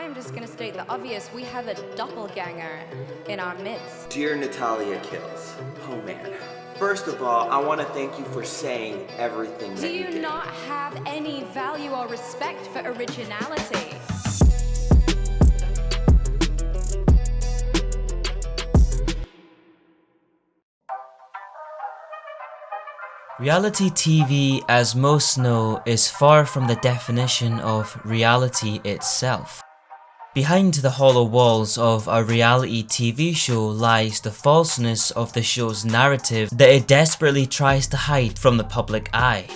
I am just going to state the obvious. We have a doppelganger in our midst. Dear Natalia Kills, oh man. First of all, I want to thank you for saying everything that you did. Do you not have any value or respect for originality? Reality TV, as most know, is far from the definition of reality itself. Behind the hollow walls of a reality TV show lies the falseness of the show's narrative that it desperately tries to hide from the public eye.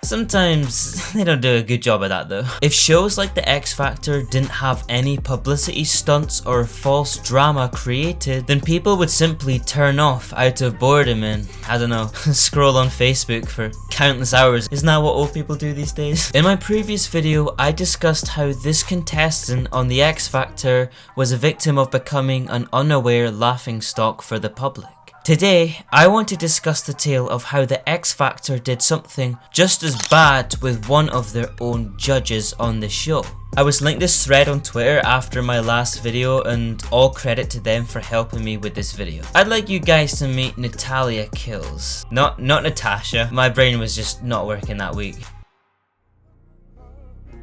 Sometimes they don't do a good job of that though. If shows like The X Factor didn't have any publicity stunts or false drama created, then people would simply turn off out of boredom and, I don't know, scroll on Facebook for countless hours. Isn't that what old people do these days? In my previous video, I discussed how this contestant on The X Factor was a victim of becoming an unaware laughingstock for the public. Today, I want to discuss the tale of how The X Factor did something just as bad with one of their own judges on the show. I was linked this thread on Twitter after my last video, and all credit to them for helping me with this video. I'd like you guys to meet Natalia Kills. Not Natasha, my brain was just not working that week.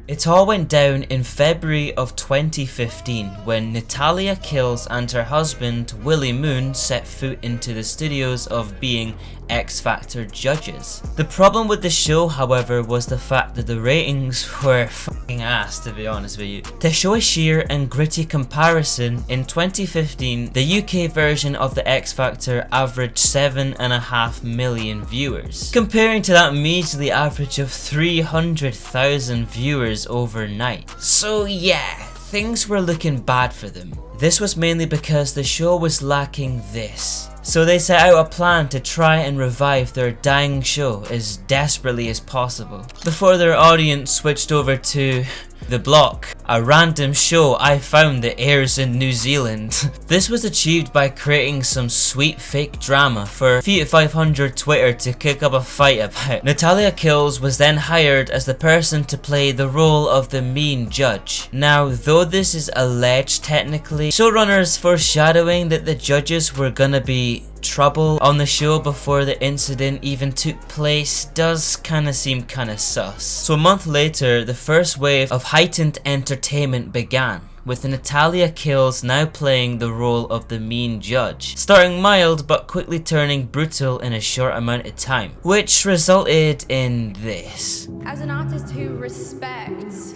It all went down in February of 2015 when Natalia Kills and her husband Willie Moon set foot into the studios of being X Factor judges. The problem with the show, however, was the fact that the ratings were fucking ass, to be honest with you. To show a sheer and gritty comparison, in 2015 the UK version of the X Factor averaged 7.5 million viewers, comparing to that measly average of 300,000 viewers overnight. So yeah, things were looking bad for them. This was mainly because the show was lacking this. So they set out a plan to try and revive their dying show as desperately as possible, before their audience switched over to The Block, a random show I found that airs in New Zealand. This was achieved by creating some sweet fake drama for Feet500 Twitter to kick up a fight about. Natalia Kills was then hired as the person to play the role of the mean judge. Now, though this is alleged technically, showrunners foreshadowing that the judges were gonna be trouble on the show before the incident even took place does kinda seem kinda sus. So a month later, the first wave of heightened entertainment began, with Natalia Kills now playing the role of the mean judge, starting mild but quickly turning brutal in a short amount of time, which resulted in this. As an artist who respects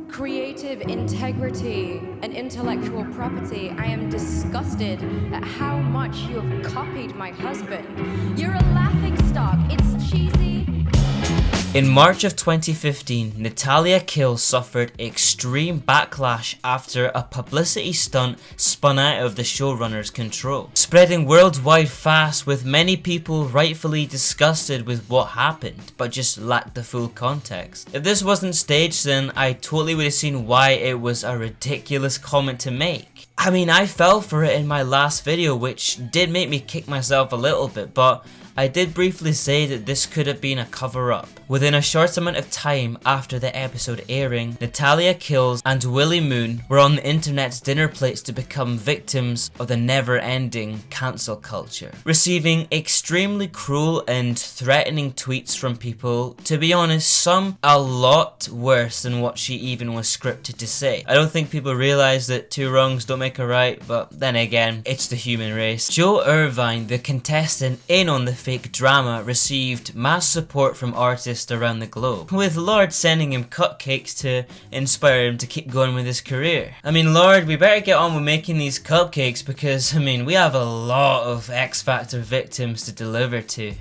creative integrity and intellectual property, I am disgusted at how much you have copied my husband. You're a laughingstock. It's cheesy. In March of 2015, Natalia Kills suffered extreme backlash after a publicity stunt spun out of the showrunner's control, spreading worldwide fast, with many people rightfully disgusted with what happened, but just lacked the full context. If this wasn't staged, then I totally would have seen why it was a ridiculous comment to make. I mean, I fell for it in my last video, which did make me kick myself a little bit, but I did briefly say that this could have been a cover-up. Within a short amount of time after the episode airing, Natalia Kills and Willie Moon were on the internet's dinner plates to become victims of the never-ending cancel culture, receiving extremely cruel and threatening tweets from people, to be honest, some a lot worse than what she even was scripted to say. I don't think people realize that two wrongs don't make a right, but then again, it's the human race. Joe Irvine, the contestant in on the fake drama, received mass support from artists around the globe, with Lord sending him cupcakes to inspire him to keep going with his career. I mean, Lord, we better get on with making these cupcakes because, I mean, we have a lot of X Factor victims to deliver to.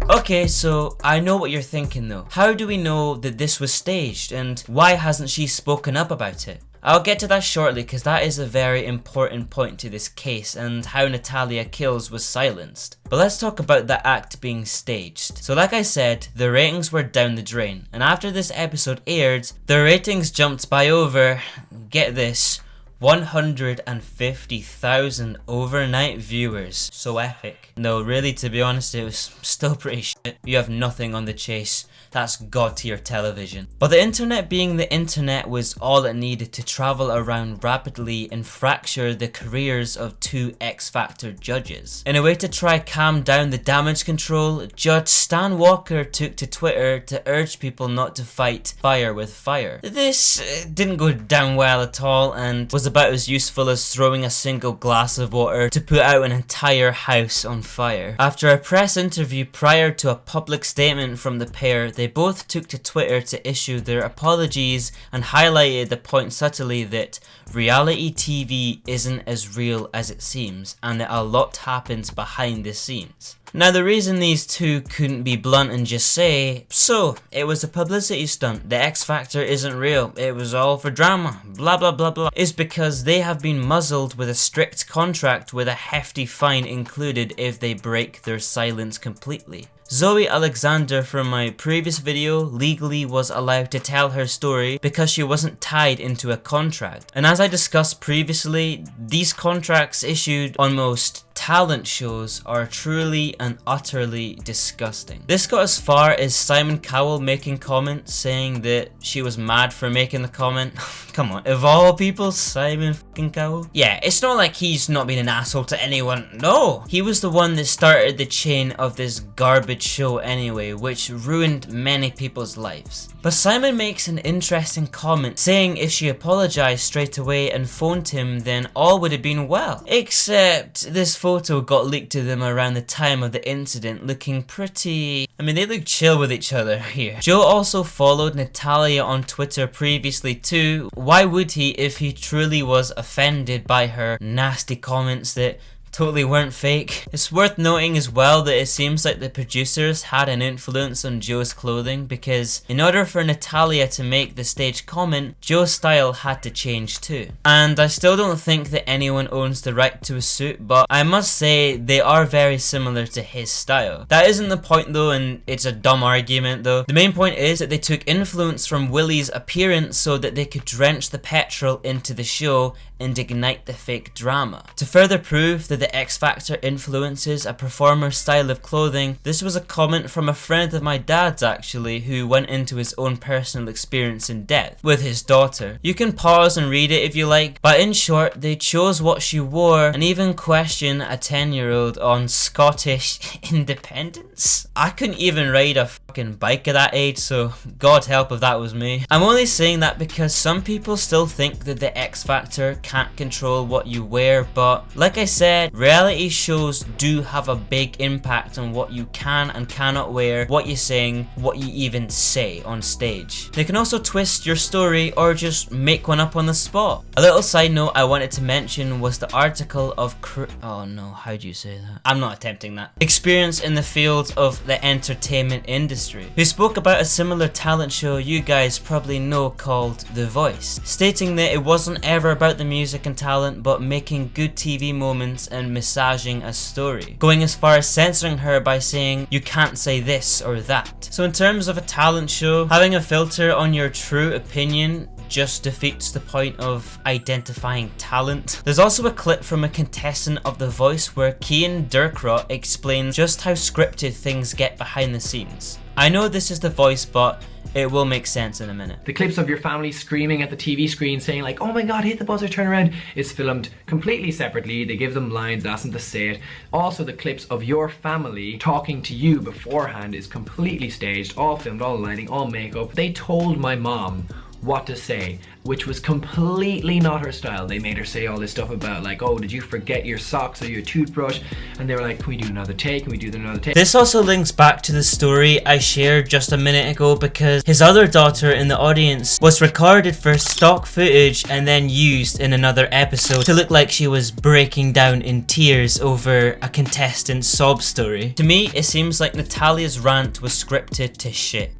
Okay, so I know what you're thinking though. How do we know that this was staged, and why hasn't she spoken up about it? I'll get to that shortly, because that is a very important point to this case and how Natalia Kills was silenced. But let's talk about the act being staged. So like I said, the ratings were down the drain, and after this episode aired, the ratings jumped by over, get this, 150,000 overnight viewers. So epic. No, really, to be honest, it was still pretty shit. You have nothing on The Chase. That's god tier television. But the internet being the internet was all it needed to travel around rapidly and fracture the careers of two X Factor judges. In a way to try calm down the damage control, Judge Stan Walker took to Twitter to urge people not to fight fire with fire. This didn't go down well at all and was about as useful as throwing a single glass of water to put out an entire house on fire. After a press interview prior to a public statement from the pair, they both took to Twitter to issue their apologies and highlighted the point subtly that reality TV isn't as real as it seems and that a lot happens behind the scenes. Now the reason these two couldn't be blunt and just say, so it was a publicity stunt, the X Factor isn't real, it was all for drama, blah blah blah blah, is because they have been muzzled with a strict contract with a hefty fine included if they break their silence completely. Zoe Alexander from my previous video legally was allowed to tell her story because she wasn't tied into a contract. And as I discussed previously, these contracts issued on most talent shows are truly and utterly disgusting. This got as far as Simon Cowell making comments saying that she was mad for making the comment. Come on, of all people, Simon fucking Cowell? Yeah, it's not like he's not been an asshole to anyone. No, he was the one that started the chain of this garbage show anyway, which ruined many people's lives. But Simon makes an interesting comment saying if she apologized straight away and phoned him, then all would have been well. Except this photo got leaked to them around the time of the incident looking pretty... I mean, they look chill with each other here. Joe also followed Natalia on Twitter previously too. Why would he if he truly was offended by her nasty comments that totally weren't fake? It's worth noting as well that it seems like the producers had an influence on Joe's clothing because in order for Natalia to make the stage comment, Joe's style had to change too. And I still don't think that anyone owns the right to a suit, but I must say they are very similar to his style. That isn't the point though, and it's a dumb argument though. The main point is that they took influence from Willie's appearance so that they could drench the petrol into the show and ignite the fake drama. To further prove that the X Factor influences a performer's style of clothing, this was a comment from a friend of my dad's actually, who went into his own personal experience in depth with his daughter. You can pause and read it if you like, but in short, they chose what she wore and even questioned a 10-year-old on Scottish independence. I couldn't even ride a fucking bike at that age, so God help if that was me. I'm only saying that because some people still think that the X Factor can't control what you wear, but like I said, reality shows do have a big impact on what you can and cannot wear, what you sing, what you even say on stage. They can also twist your story or just make one up on the spot. A little side note I wanted to mention was the article of oh no, how do you say that? I'm not attempting that. Experience in the field of the entertainment industry, who spoke about a similar talent show you guys probably know called The Voice, stating that it wasn't ever about the music and talent but making good TV moments and massaging a story, going as far as censoring her by saying you can't say this or that. So in terms of a talent show, having a filter on your true opinion just defeats the point of identifying talent. There's also a clip from a contestant of The Voice where Cian Durkrot explains just how scripted things get behind the scenes. I know this is The Voice, but it will make sense in a minute. The clips of your family screaming at the TV screen saying like, oh my god, hit the buzzer, turn around, is filmed completely separately. They give them lines, ask them to say it. Also the clips of your family talking to you beforehand is completely staged, all filmed, all lighting, all makeup. They told my mom what to say, which was completely not her style. They made her say all this stuff about like, oh, did you forget your socks or your toothbrush? And they were like, can we do another take? Can we do another take? This also links back to the story I shared just a minute ago because his other daughter in the audience was recorded for stock footage and then used in another episode to look like she was breaking down in tears over a contestant's sob story. To me, it seems like Natalia's rant was scripted to shit.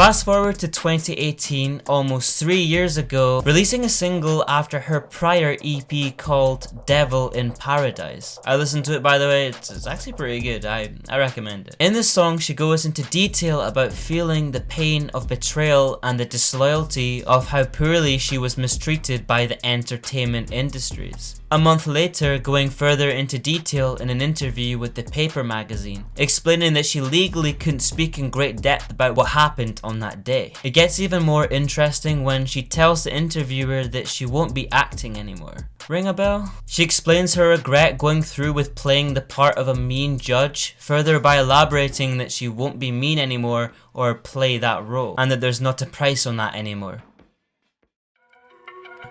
Fast forward to 2018, almost 3 years ago, releasing a single after her prior EP called Devil in Paradise. I listened to it, by the way, it's actually pretty good, I recommend it. In this song, she goes into detail about feeling the pain of betrayal and the disloyalty of how poorly she was mistreated by the entertainment industries. A month later, going further into detail in an interview with the Paper magazine, explaining that she legally couldn't speak in great depth about what happened on that day. It gets even more interesting when she tells the interviewer that she won't be acting anymore. Ring a bell? She explains her regret going through with playing the part of a mean judge, further by elaborating that she won't be mean anymore or play that role, and that there's not a price on that anymore.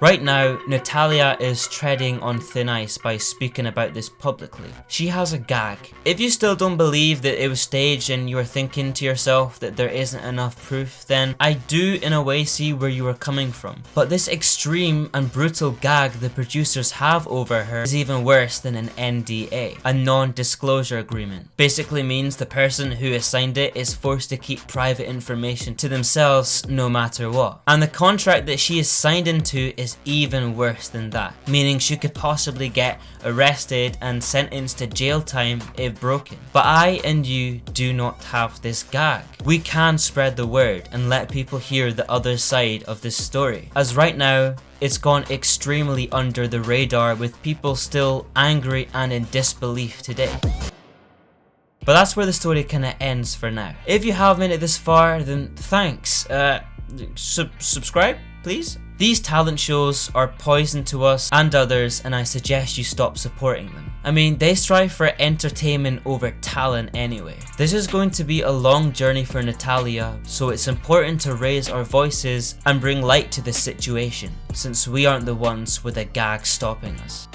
Right now, Natalia is treading on thin ice by speaking about this publicly. She has a gag. If you still don't believe that it was staged and you are thinking to yourself that there isn't enough proof, then I do in a way see where you are coming from. But this extreme and brutal gag the producers have over her is even worse than an NDA, a non-disclosure agreement. Basically means the person who has signed it is forced to keep private information to themselves no matter what. And the contract that she is signed into is even worse than that, meaning she could possibly get arrested and sentenced to jail time if broken. But I and you do not have this gag. We can spread the word and let people hear the other side of this story, as right now it's gone extremely under the radar with people still angry and in disbelief today. But that's where the story kinda ends for now. If you have made it this far, then thanks. Subscribe, please? These talent shows are poison to us and others, and I suggest you stop supporting them. I mean, they strive for entertainment over talent anyway. This is going to be a long journey for Natalia, so it's important to raise our voices and bring light to this situation, since we aren't the ones with a gag stopping us.